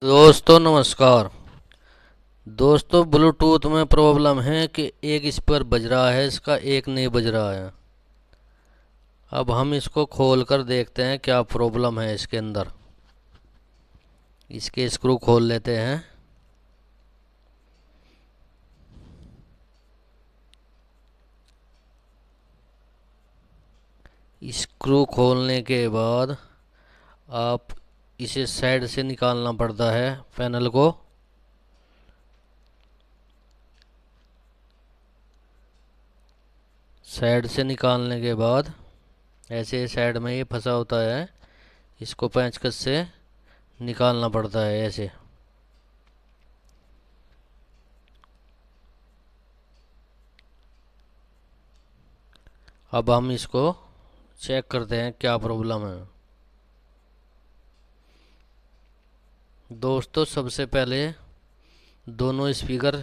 दोस्तों नमस्कार। दोस्तों ब्लूटूथ में प्रॉब्लम है कि एक स्पीकर बज रहा है, इसका एक नहीं बज रहा है। अब हम इसको खोल कर देखते हैं क्या प्रॉब्लम है इसके अंदर। इसके स्क्रू खोल लेते हैं। स्क्रू खोलने के बाद आप इसे साइड से निकालना पड़ता है, पैनल को। साइड से निकालने के बाद ऐसे साइड में ये फंसा होता है, इसको पेंचकस से निकालना पड़ता है ऐसे। अब हम इसको चेक करते हैं क्या प्रॉब्लम है। दोस्तों सबसे पहले दोनों स्पीकर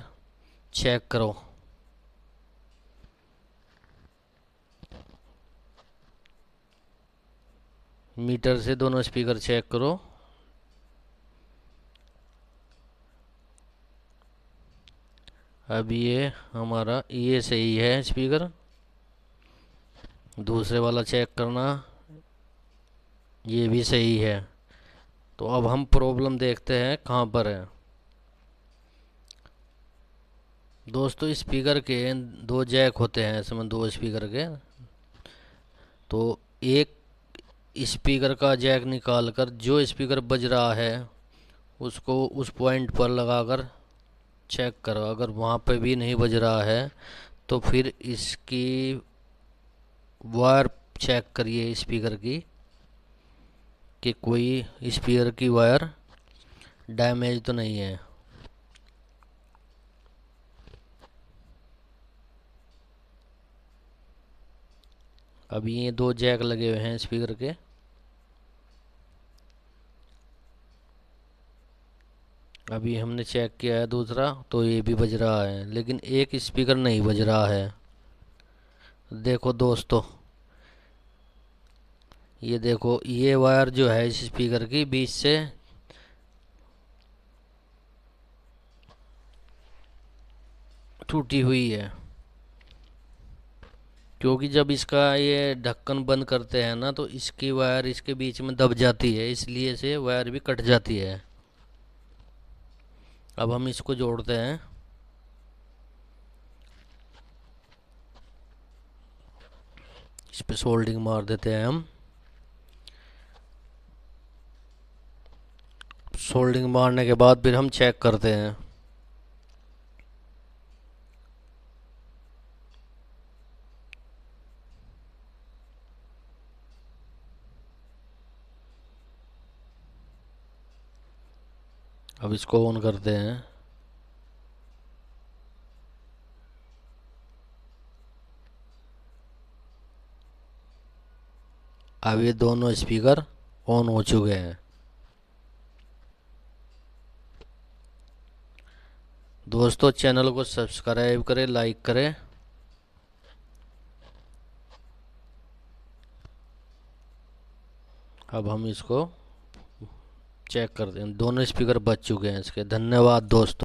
चेक करो। मीटर से दोनों स्पीकर चेक करो। अब ये हमारा ये सही है स्पीकर। दूसरे वाला चेक करना, ये भी सही है। तो अब हम प्रॉब्लम देखते हैं कहाँ पर है। दोस्तों स्पीकर के दो जैक होते हैं इसमें, दो स्पीकर के। तो एक स्पीकर का जैक निकालकर जो स्पीकर बज रहा है उसको उस पॉइंट पर लगाकर चेक करो। अगर वहाँ पे भी नहीं बज रहा है तो फिर इसकी वायर चेक करिए स्पीकर की, कि कोई स्पीकर की वायर डैमेज तो नहीं है। अभी ये दो जैक लगे हुए हैं स्पीकर के। अभी हमने चेक किया है दूसरा, तो ये भी बज रहा है, लेकिन एक स्पीकर नहीं बज रहा है। देखो दोस्तों, ये देखो, ये वायर जो है इस स्पीकर की बीच से टूटी हुई है। क्योंकि जब इसका ये ढक्कन बंद करते हैं ना, तो इसकी वायर इसके बीच में दब जाती है, इसलिए से वायर भी कट जाती है। अब हम इसको जोड़ते हैं। इस पे सोल्डिंग मार देते हैं हम। सोल्डिंग मारने के बाद फिर हम चेक करते हैं। अब इसको ऑन करते हैं। अब ये दोनों स्पीकर ऑन हो चुके हैं। दोस्तों चैनल को सब्सक्राइब करें, लाइक करें। अब हम इसको चेक करते हैं। दोनों स्पीकर बच चुके हैं इसके। धन्यवाद दोस्तों।